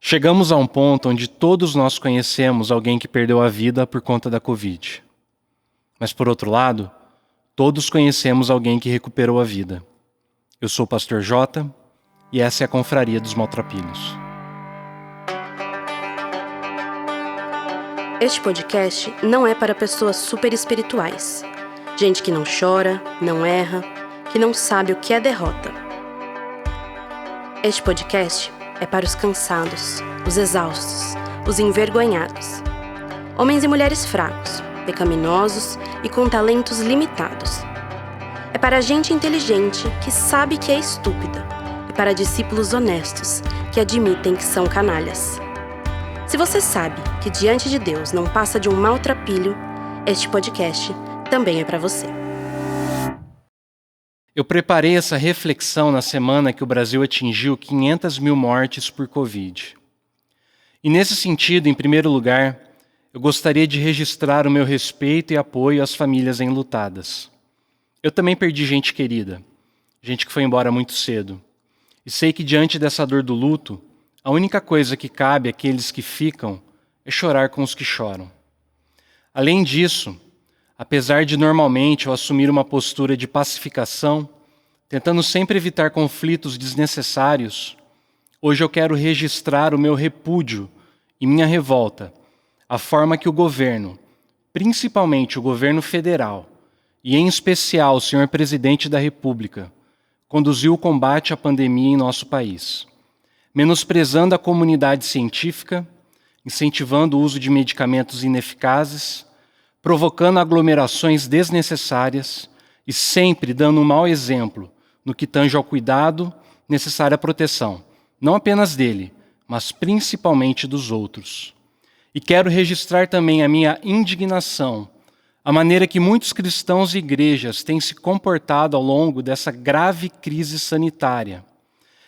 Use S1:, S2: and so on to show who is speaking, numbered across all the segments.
S1: Chegamos a um ponto onde todos nós conhecemos alguém que perdeu a vida por conta da Covid. Mas, por outro lado, todos conhecemos alguém que recuperou a vida. Eu sou o Pastor Jota e essa é a Confraria dos Maltrapilhos.
S2: Este podcast não é para pessoas super espirituais. Gente que não chora, não erra, que não sabe o que é derrota. Este podcast é para os cansados, os exaustos, os envergonhados. Homens e mulheres fracos, pecaminosos e com talentos limitados. É para gente inteligente que sabe que é estúpida e para discípulos honestos que admitem que são canalhas. Se você sabe que diante de Deus não passa de um maltrapilho, este podcast também é para você.
S1: Eu preparei essa reflexão na semana que o Brasil atingiu 500 mil mortes por Covid. E nesse sentido, em primeiro lugar, eu gostaria de registrar o meu respeito e apoio às famílias enlutadas. Eu também perdi gente querida, gente que foi embora muito cedo. E sei que diante dessa dor do luto, a única coisa que cabe àqueles que ficam é chorar com os que choram. Além disso, apesar de normalmente eu assumir uma postura de pacificação, tentando sempre evitar conflitos desnecessários, hoje eu quero registrar o meu repúdio e minha revolta à forma que o governo, principalmente o governo federal, e em especial o senhor presidente da República, conduziu o combate à pandemia em nosso país, menosprezando a comunidade científica, incentivando o uso de medicamentos ineficazes, provocando aglomerações desnecessárias e sempre dando um mau exemplo no que tange ao cuidado, necessária proteção, não apenas dele, mas principalmente dos outros. E quero registrar também a minha indignação, a maneira que muitos cristãos e igrejas têm se comportado ao longo dessa grave crise sanitária,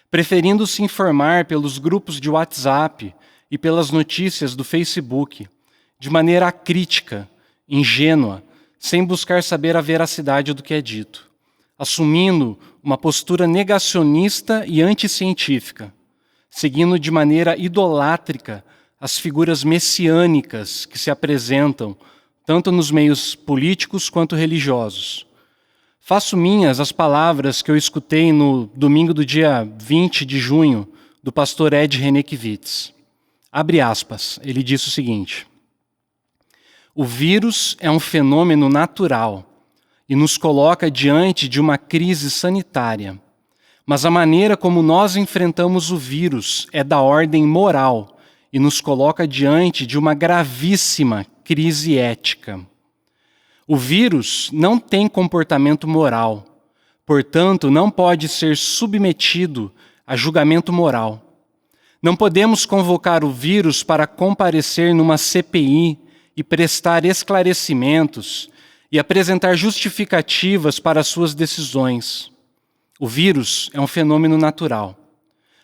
S1: preferindo se informar pelos grupos de WhatsApp e pelas notícias do Facebook, de maneira acrítica, ingênua, sem buscar saber a veracidade do que é dito, assumindo uma postura negacionista e anticientífica, seguindo de maneira idolátrica as figuras messiânicas que se apresentam tanto nos meios políticos quanto religiosos. Faço minhas as palavras que eu escutei no domingo do dia 20 de junho do pastor Ed Renekiewicz. Abre aspas, ele disse o seguinte: o vírus é um fenômeno natural e nos coloca diante de uma crise sanitária, mas a maneira como nós enfrentamos o vírus é da ordem moral e nos coloca diante de uma gravíssima crise ética. O vírus não tem comportamento moral, portanto, não pode ser submetido a julgamento moral. Não podemos convocar o vírus para comparecer numa CPI e prestar esclarecimentos e apresentar justificativas para suas decisões. O vírus é um fenômeno natural,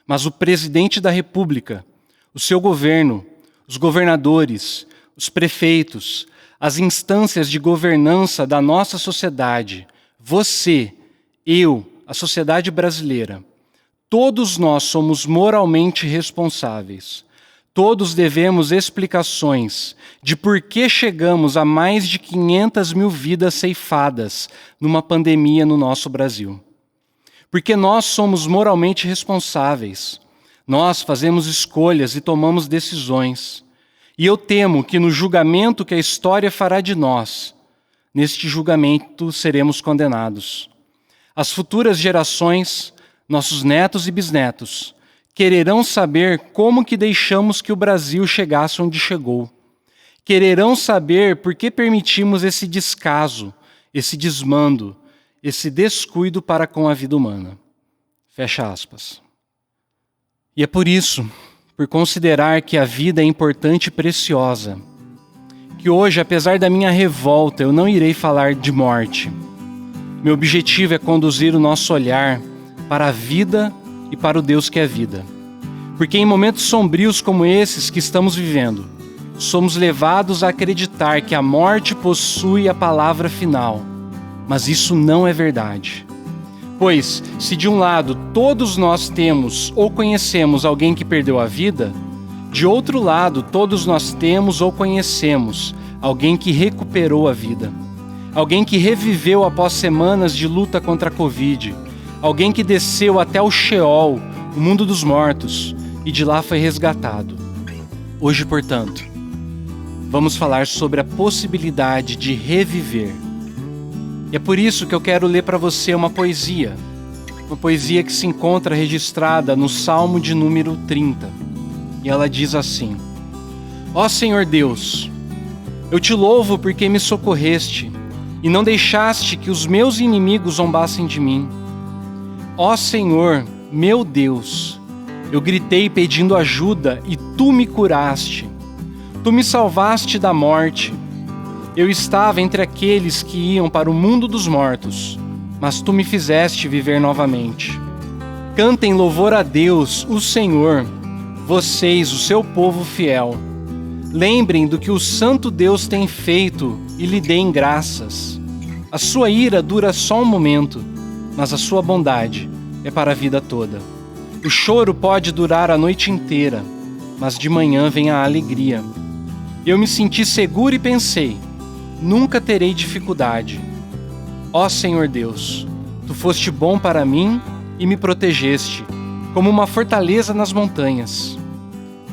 S1: mas o presidente da República, o seu governo, os governadores, os prefeitos, as instâncias de governança da nossa sociedade, você, eu, a sociedade brasileira, todos nós somos moralmente responsáveis. Todos devemos explicações de por que chegamos a mais de 500 mil vidas ceifadas numa pandemia no nosso Brasil. Porque nós somos moralmente responsáveis. Nós fazemos escolhas e tomamos decisões. E eu temo que no julgamento que a história fará de nós, neste julgamento seremos condenados. As futuras gerações, nossos netos e bisnetos, quererão saber como que deixamos que o Brasil chegasse onde chegou. Quererão saber por que permitimos esse descaso, esse desmando, esse descuido para com a vida humana. Fecha aspas. E é por isso, por considerar que a vida é importante e preciosa, que hoje, apesar da minha revolta, eu não irei falar de morte. Meu objetivo é conduzir o nosso olhar para a vida e para o Deus que é vida. Porque em momentos sombrios como esses que estamos vivendo, somos levados a acreditar que a morte possui a palavra final. Mas isso não é verdade. Pois, se de um lado todos nós temos ou conhecemos alguém que perdeu a vida, De outro lado, todos nós temos ou conhecemos alguém que recuperou a vida. Alguém que reviveu após semanas de luta contra a Covid. Alguém que desceu até o Sheol, o mundo dos mortos, e de lá foi resgatado. Hoje, portanto, vamos falar sobre a possibilidade de reviver. E é por isso que eu quero ler para você uma poesia que se encontra registrada no Salmo de número 30. E ela diz assim: Ó Senhor Deus, eu te louvo porque me socorreste e não deixaste que os meus inimigos zombassem de mim. Ó Senhor, meu Deus, eu gritei pedindo ajuda e tu me curaste. Tu me salvaste da morte. Eu estava entre aqueles que iam para o mundo dos mortos, mas tu me fizeste viver novamente. Cantem louvor a Deus, o Senhor, vocês, o seu povo fiel. Lembrem do que o Santo Deus tem feito e lhe deem graças. A sua ira dura só um momento, mas a sua bondade é para a vida toda. O choro pode durar a noite inteira, mas de manhã vem a alegria. Eu me senti seguro e pensei: nunca terei dificuldade. Ó Senhor Deus, tu foste bom para mim e me protegeste, como uma fortaleza nas montanhas.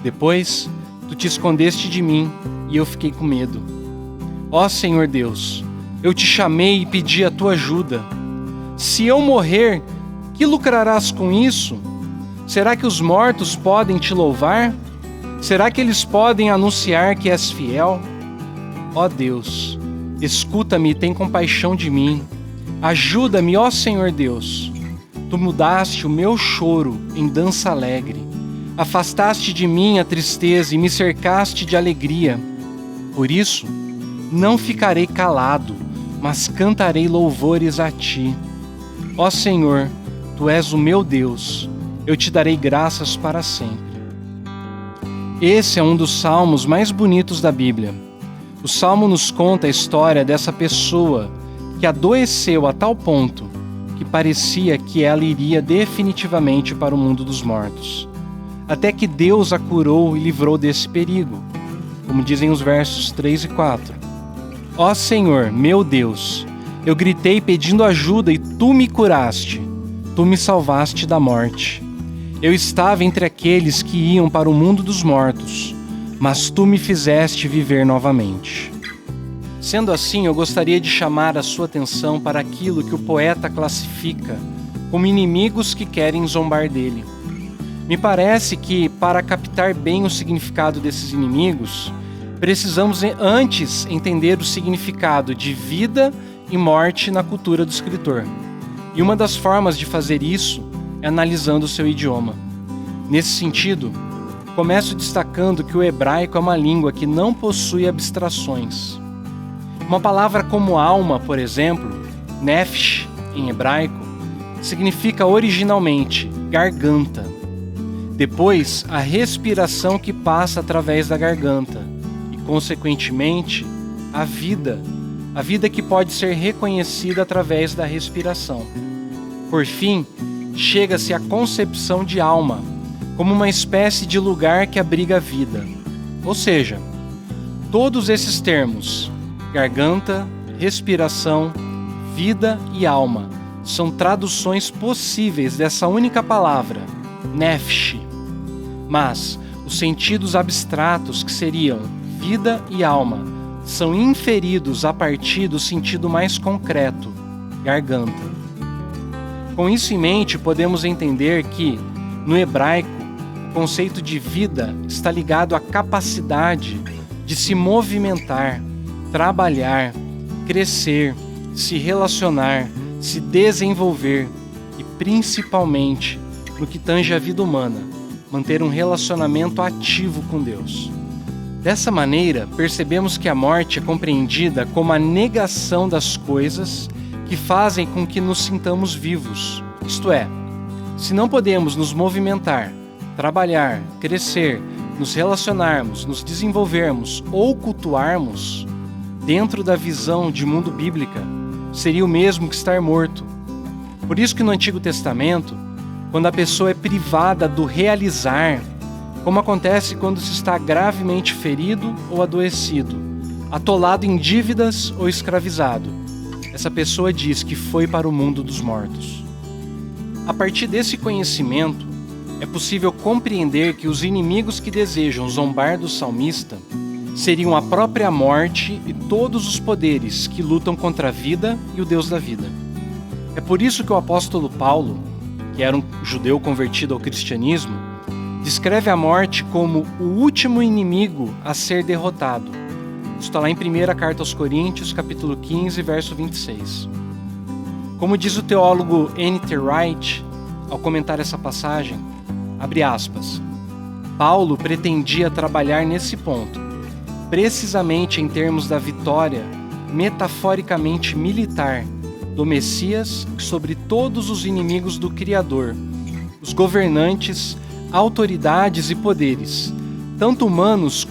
S1: Depois, tu te escondeste de mim e eu fiquei com medo. Ó Senhor Deus, eu te chamei e pedi a tua ajuda. Se eu morrer, que lucrarás com isso? Será que os mortos podem te louvar? Será que eles podem anunciar que és fiel? Ó Deus, escuta-me e tem compaixão de mim. Ajuda-me, ó Senhor Deus. Tu mudaste o meu choro em dança alegre. Afastaste de mim a tristeza e me cercaste de alegria. Por isso, não ficarei calado, mas cantarei louvores a ti. Ó Senhor, tu és o meu Deus. Eu te darei graças para sempre. Esse é um dos salmos mais bonitos da Bíblia. O salmo nos conta a história dessa pessoa que adoeceu a tal ponto que parecia que ela iria definitivamente para o mundo dos mortos. Até que Deus a curou e livrou desse perigo, como dizem os versos 3 e 4. Ó Senhor, meu Deus, eu gritei pedindo ajuda e tu me curaste. Tu me salvaste da morte. Eu estava entre aqueles que iam para o mundo dos mortos, mas tu me fizeste viver novamente. Sendo assim, eu gostaria de chamar a sua atenção para aquilo que o poeta classifica como inimigos que querem zombar dele. Me parece que, para captar bem o significado desses inimigos, precisamos antes entender o significado de vida e morte na cultura do escritor. E uma das formas de fazer isso é analisando o seu idioma. Nesse sentido, começo destacando que o hebraico é uma língua que não possui abstrações. Uma palavra como alma, por exemplo, nefesh, em hebraico, significa originalmente garganta. Depois, a respiração que passa através da garganta e, consequentemente, a vida que pode ser reconhecida através da respiração. Por fim, chega-se à concepção de alma, como uma espécie de lugar que abriga a vida. Ou seja, todos esses termos, garganta, respiração, vida e alma, são traduções possíveis dessa única palavra, nefesh. Mas os sentidos abstratos, que seriam vida e alma, são inferidos a partir do sentido mais concreto, garganta. Com isso em mente, podemos entender que, no hebraico, o conceito de vida está ligado à capacidade de se movimentar, trabalhar, crescer, se relacionar, se desenvolver e, principalmente, no que tange a vida humana, manter um relacionamento ativo com Deus. Dessa maneira, percebemos que a morte é compreendida como a negação das coisas que fazem com que nos sintamos vivos. Isto é, se não podemos nos movimentar, trabalhar, crescer, nos relacionarmos, nos desenvolvermos ou cultuarmos, dentro da visão de mundo bíblica, seria o mesmo que estar morto. Por isso que no Antigo Testamento, quando a pessoa é privada do realizar, como acontece quando se está gravemente ferido ou adoecido, atolado em dívidas ou escravizado. Essa pessoa diz que foi para o mundo dos mortos. A partir desse conhecimento, é possível compreender que os inimigos que desejam zombar do salmista seriam a própria morte e todos os poderes que lutam contra a vida e o Deus da vida. É por isso que o apóstolo Paulo, que era um judeu convertido ao cristianismo, descreve a morte como o último inimigo a ser derrotado. Isso está lá em 1ª Carta aos Coríntios, capítulo 15, verso 26. Como diz o teólogo N.T. Wright, ao comentar essa passagem, abre aspas, Paulo pretendia trabalhar nesse ponto, precisamente em termos da vitória metaforicamente militar do Messias sobre todos os inimigos do Criador, os governantes, autoridades e poderes, tanto humanos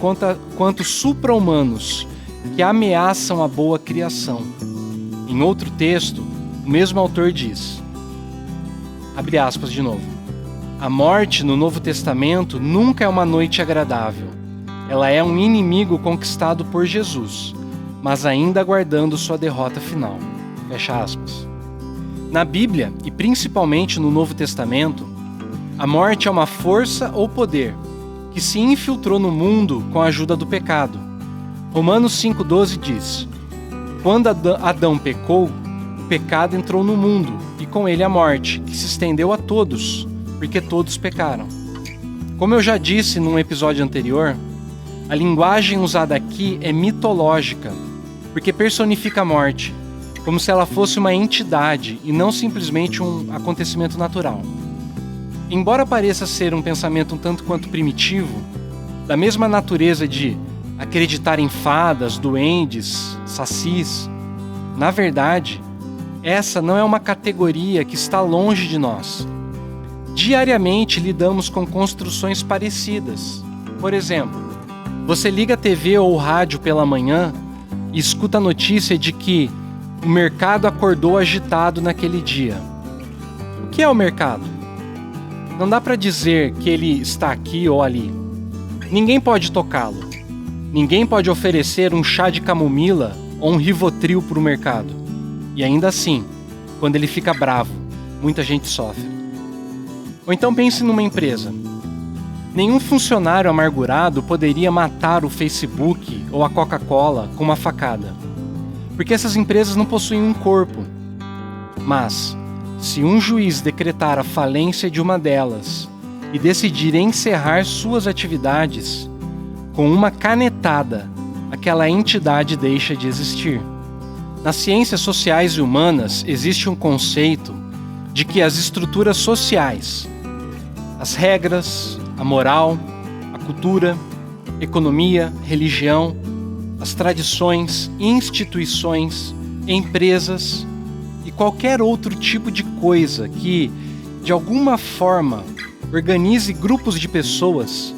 S1: quanto supra-humanos, que ameaçam a boa criação. Em outro texto, o mesmo autor diz, abre aspas de novo, a morte no Novo Testamento nunca é uma noite agradável. Ela é um inimigo conquistado por Jesus, mas ainda aguardando sua derrota final. Fecha aspas. Na Bíblia, e principalmente no Novo Testamento, a morte é uma força ou poder que se infiltrou no mundo com a ajuda do pecado. Romanos 5,12 diz, quando Adão pecou, o pecado entrou no mundo, e com ele a morte, que se estendeu a todos, porque todos pecaram. Como eu já disse num episódio anterior, a linguagem usada aqui é mitológica, porque personifica a morte, como se ela fosse uma entidade e não simplesmente um acontecimento natural. Embora pareça ser um pensamento um tanto quanto primitivo, da mesma natureza de acreditar em fadas, duendes, sacis, na verdade, essa não é uma categoria que está longe de nós. Diariamente lidamos com construções parecidas. Por exemplo, você liga a TV ou o rádio pela manhã e escuta a notícia de que o mercado acordou agitado naquele dia. O que é o mercado? Não dá para dizer que ele está aqui ou ali. Ninguém pode tocá-lo. Ninguém pode oferecer um chá de camomila ou um Rivotril para o mercado. E ainda assim, quando ele fica bravo, muita gente sofre. Ou então pense numa empresa. Nenhum funcionário amargurado poderia matar o Facebook ou a Coca-Cola com uma facada, porque essas empresas não possuem um corpo. Mas, se um juiz decretar a falência de uma delas e decidir encerrar suas atividades, com uma canetada, aquela entidade deixa de existir. Nas ciências sociais e humanas existe um conceito de que as estruturas sociais, as regras, a moral, a cultura, economia, religião, as tradições, instituições, empresas e qualquer outro tipo de coisa que, de alguma forma, organize grupos de pessoas,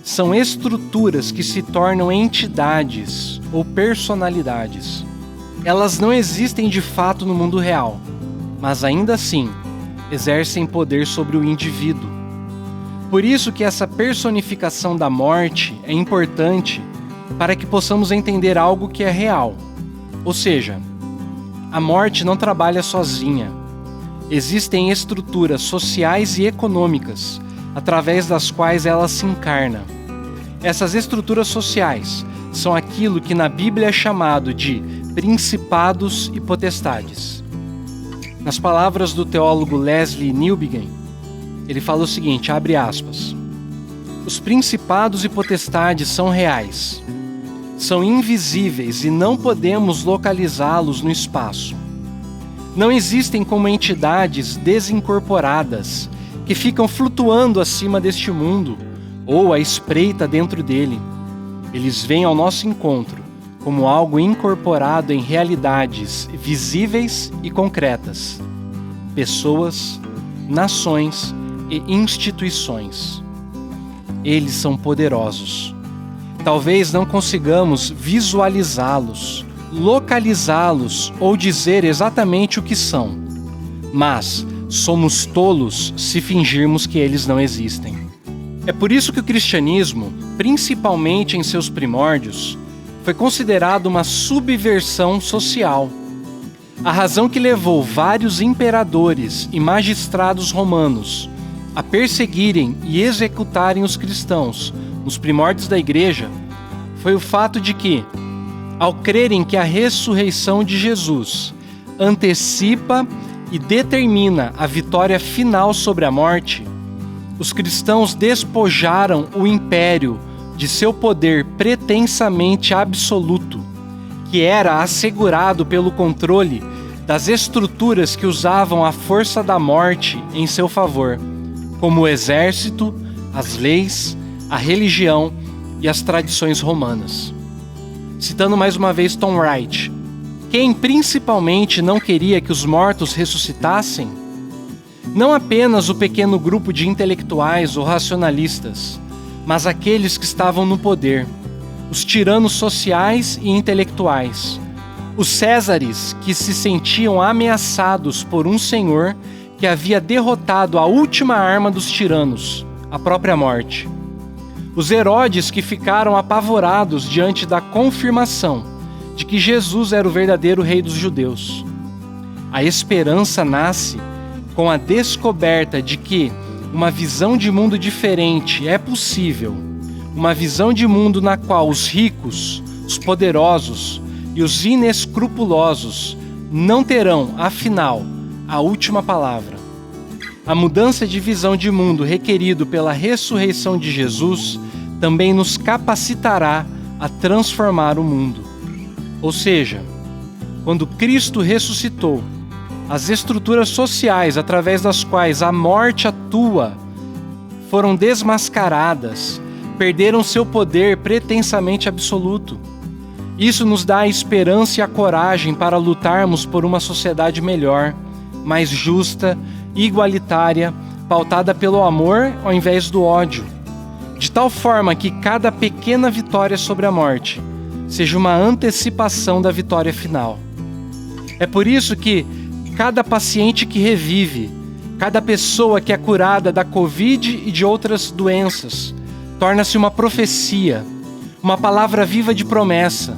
S1: são estruturas que se tornam entidades ou personalidades. Elas não existem de fato no mundo real, mas ainda assim exercem poder sobre o indivíduo. Por isso que essa personificação da morte é importante para que possamos entender algo que é real. Ou seja, a morte não trabalha sozinha. Existem estruturas sociais e econômicas através das quais ela se encarna. Essas estruturas sociais são aquilo que na Bíblia é chamado de principados e potestades. Nas palavras do teólogo Leslie Newbigin, ele fala o seguinte, abre aspas, os principados e potestades são reais, são invisíveis e não podemos localizá-los no espaço. Não existem como entidades desincorporadas que ficam flutuando acima deste mundo ou à espreita dentro dele. Eles vêm ao nosso encontro como algo incorporado em realidades visíveis e concretas, pessoas, nações e instituições. Eles são poderosos. Talvez não consigamos visualizá-los, localizá-los ou dizer exatamente o que são, mas somos tolos se fingirmos que eles não existem. É por isso que o cristianismo, principalmente em seus primórdios, foi considerado uma subversão social. A razão que levou vários imperadores e magistrados romanos a perseguirem e executarem os cristãos nos primórdios da igreja foi o fato de que, ao crerem que a ressurreição de Jesus antecipa e determina a vitória final sobre a morte, os cristãos despojaram o império de seu poder pretensamente absoluto, que era assegurado pelo controle das estruturas que usavam a força da morte em seu favor, como o exército, as leis, a religião e as tradições romanas. Citando mais uma vez Tom Wright, quem principalmente não queria que os mortos ressuscitassem? Não apenas o pequeno grupo de intelectuais ou racionalistas, mas aqueles que estavam no poder, os tiranos sociais e intelectuais, os césares que se sentiam ameaçados por um senhor que havia derrotado a última arma dos tiranos, a própria morte. Os Herodes que ficaram apavorados diante da confirmação de que Jesus era o verdadeiro rei dos judeus. A esperança nasce com a descoberta de que uma visão de mundo diferente é possível, uma visão de mundo na qual os ricos, os poderosos e os inescrupulosos não terão, afinal, a última palavra. A mudança de visão de mundo requerido pela ressurreição de Jesus também nos capacitará a transformar o mundo. Ou seja, quando Cristo ressuscitou, as estruturas sociais através das quais a morte atua foram desmascaradas, perderam seu poder pretensamente absoluto. Isso nos dá a esperança e a coragem para lutarmos por uma sociedade melhor, mais justa, igualitária, pautada pelo amor ao invés do ódio, de tal forma que cada pequena vitória sobre a morte seja uma antecipação da vitória final. É por isso que cada paciente que revive, cada pessoa que é curada da Covid e de outras doenças, torna-se uma profecia, uma palavra viva de promessa,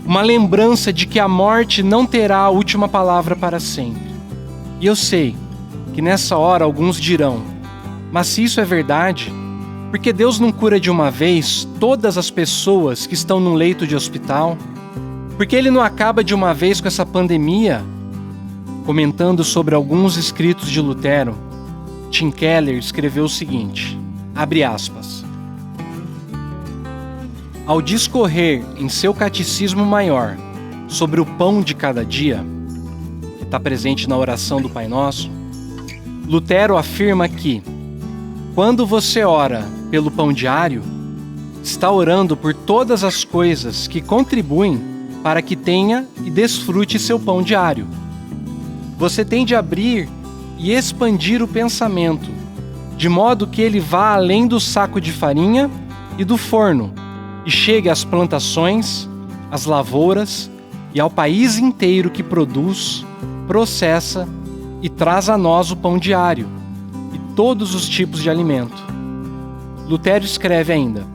S1: uma lembrança de que a morte não terá a última palavra para sempre. E eu sei que nessa hora alguns dirão, mas se isso é verdade, por que Deus não cura de uma vez todas as pessoas que estão num leito de hospital? Por que Ele não acaba de uma vez com essa pandemia? Comentando sobre alguns escritos de Lutero, Tim Keller escreveu o seguinte, abre aspas, ao discorrer em seu catecismo maior sobre o pão de cada dia, que está presente na oração do Pai Nosso, Lutero afirma que, quando você ora pelo pão diário, está orando por todas as coisas que contribuem para que tenha e desfrute seu pão diário. Você tem de abrir e expandir o pensamento, de modo que ele vá além do saco de farinha e do forno, e chegue às plantações, às lavouras e ao país inteiro que produz, processa e traz a nós o pão diário e todos os tipos de alimento. Lutero escreve ainda,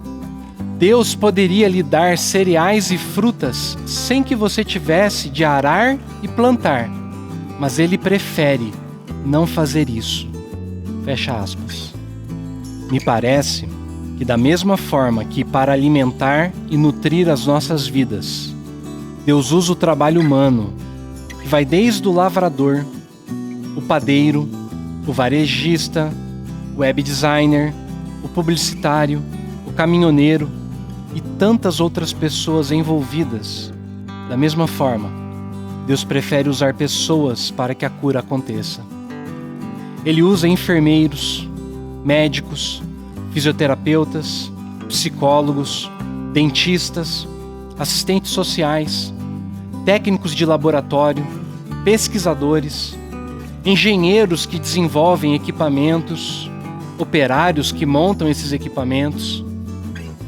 S1: Deus poderia lhe dar cereais e frutas sem que você tivesse de arar e plantar, mas Ele prefere não fazer isso. Fecha aspas. Me parece que da mesma forma que para alimentar e nutrir as nossas vidas, Deus usa o trabalho humano, que vai desde o lavrador, o padeiro, o varejista, o web designer, o publicitário, o caminhoneiro e tantas outras pessoas envolvidas. Da mesma forma, Deus prefere usar pessoas para que a cura aconteça. Ele usa enfermeiros, médicos, fisioterapeutas, psicólogos, dentistas, assistentes sociais, técnicos de laboratório, pesquisadores, engenheiros que desenvolvem equipamentos, operários que montam esses equipamentos,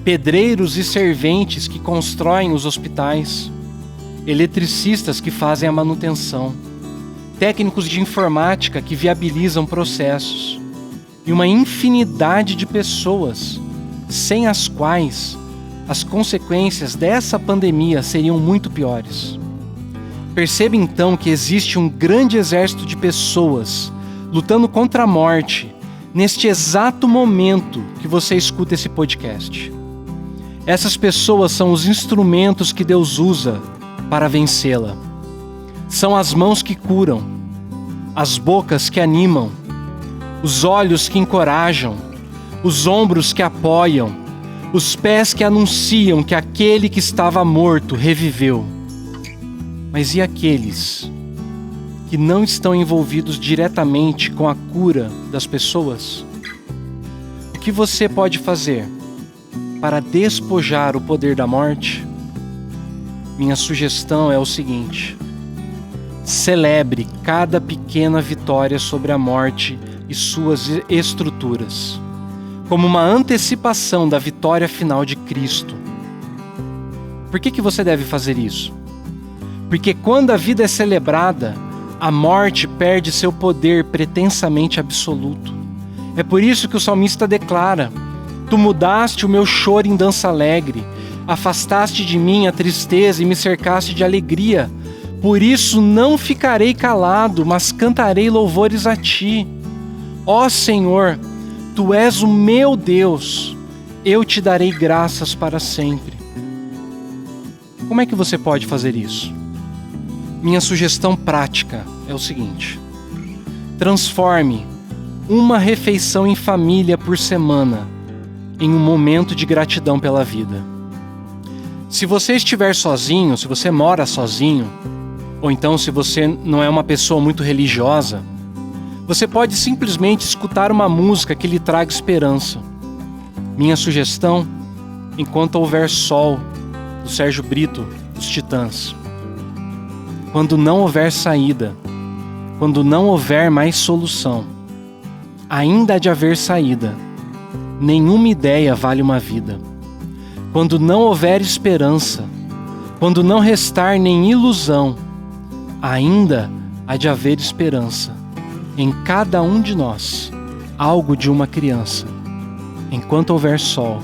S1: pedreiros e serventes que constroem os hospitais, eletricistas que fazem a manutenção, técnicos de informática que viabilizam processos, e uma infinidade de pessoas, sem as quais as consequências dessa pandemia seriam muito piores. Perceba então que existe um grande exército de pessoas lutando contra a morte neste exato momento que você escuta esse podcast. Essas pessoas são os instrumentos que Deus usa para vencê-la. São as mãos que curam, as bocas que animam, os olhos que encorajam, os ombros que apoiam, os pés que anunciam que aquele que estava morto reviveu. Mas e aqueles que não estão envolvidos diretamente com a cura das pessoas? O que você pode fazer para despojar o poder da morte? Minha sugestão é o seguinte: celebre cada pequena vitória sobre a morte e suas estruturas, como uma antecipação da vitória final de Cristo. Por que você deve fazer isso? Porque quando a vida é celebrada, a morte perde seu poder pretensamente absoluto. É por isso que o salmista declara: Tu mudaste o meu choro em dança alegre, afastaste de mim a tristeza e me cercaste de alegria. Por isso não ficarei calado, mas cantarei louvores a Ti. Ó Senhor, Tu és o meu Deus, eu Te darei graças para sempre. Como é que você pode fazer isso? Minha sugestão prática é o seguinte: transforme uma refeição em família por semana em um momento de gratidão pela vida. Se você estiver sozinho, se você mora sozinho, ou então se você não é uma pessoa muito religiosa, você pode simplesmente escutar uma música que lhe traga esperança. Minha sugestão: Enquanto Houver Sol, do Sérgio Brito, dos Titãs. Quando não houver saída, quando não houver mais solução, ainda há de haver saída. Nenhuma ideia vale uma vida. Quando não houver esperança, quando não restar nem ilusão, ainda há de haver esperança. Em cada um de nós, algo de uma criança. Enquanto houver sol,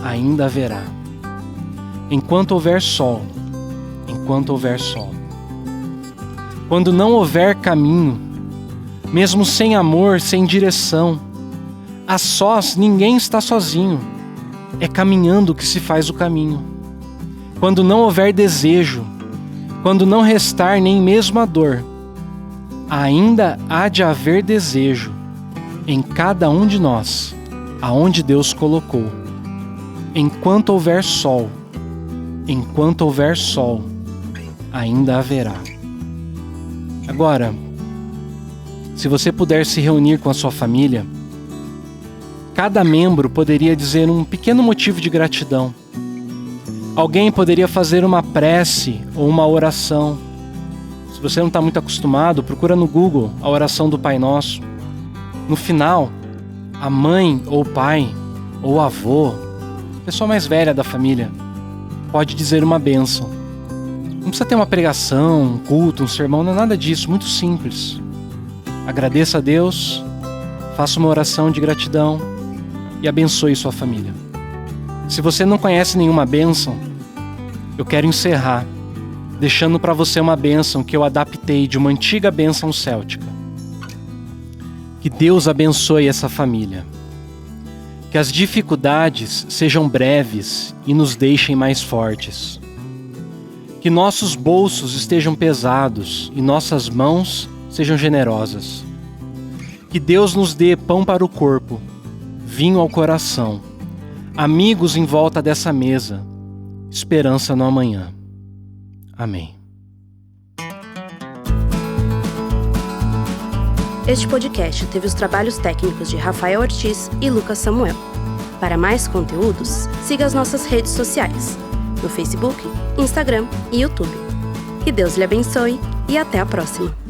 S1: ainda haverá. Enquanto houver sol, quando não houver caminho, mesmo sem amor, sem direção, a sós ninguém está sozinho, é caminhando que se faz o caminho. Quando não houver desejo, quando não restar nem mesmo a dor, ainda há de haver desejo em cada um de nós, aonde Deus colocou. Enquanto houver sol, ainda haverá. Agora, se você puder se reunir com a sua família, cada membro poderia dizer um pequeno motivo de gratidão. Alguém poderia fazer uma prece ou uma oração. Se você não está muito acostumado, procura no Google a oração do Pai Nosso. No final, a mãe ou o pai ou o avô, a pessoa mais velha da família, pode dizer uma bênção. Não precisa ter uma pregação, um culto, um sermão, não é nada disso, muito simples. Agradeça a Deus, faça uma oração de gratidão e abençoe sua família. Se você não conhece nenhuma bênção, eu quero encerrar deixando para você uma bênção que eu adaptei de uma antiga bênção céltica. Que Deus abençoe essa família. Que as dificuldades sejam breves e nos deixem mais fortes. Que nossos bolsos estejam pesados e nossas mãos sejam generosas. Que Deus nos dê pão para o corpo, vinho ao coração, amigos em volta dessa mesa, esperança no amanhã. Amém.
S2: Este podcast teve os trabalhos técnicos de Rafael Ortiz e Lucas Samuel. Para mais conteúdos, siga as nossas redes sociais, no Facebook, Instagram e YouTube. Que Deus lhe abençoe e até a próxima.